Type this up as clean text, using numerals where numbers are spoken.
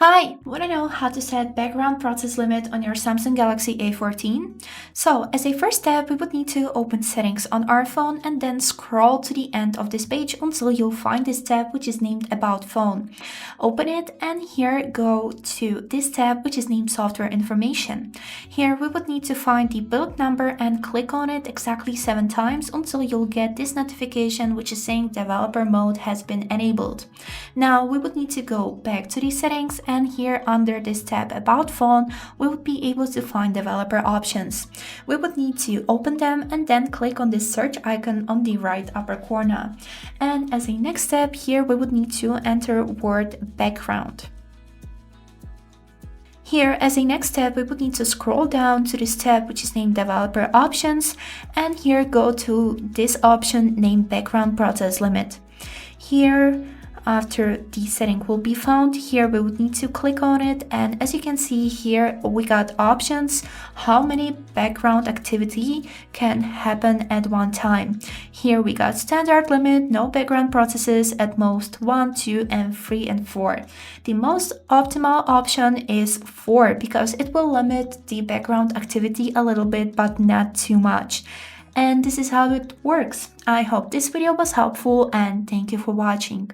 Hi, want to know how to set background process limit on your Samsung Galaxy A14? So, as a first step, we would need to open settings on our phone and then scroll to the end of this page until you'll find this tab which is named About Phone. Open it and here go to this tab which is named Software Information. Here we would need to find the build number and click on it exactly 7 times until you'll get this notification which is saying developer mode has been enabled. Now we would need to go back to the settings and here under this tab About Phone, we would be able to find developer options. We would need to open them and then click on this search icon on the right upper corner. And as a next step here, we would need to enter word background. Here, as a next step, we would need to scroll down to this tab which is named Developer Options and here go to this option named Background Process Limit. Here, after the setting will be found, here we would need to click on it, and as you can see here we got options how many background activity can happen at one time. Here we got standard limit, no background processes, at most 1, 2 and 3 and 4. The most optimal option is 4 because it will limit the background activity a little bit but not too much. And this is how it works. I hope this video was helpful and thank you for watching.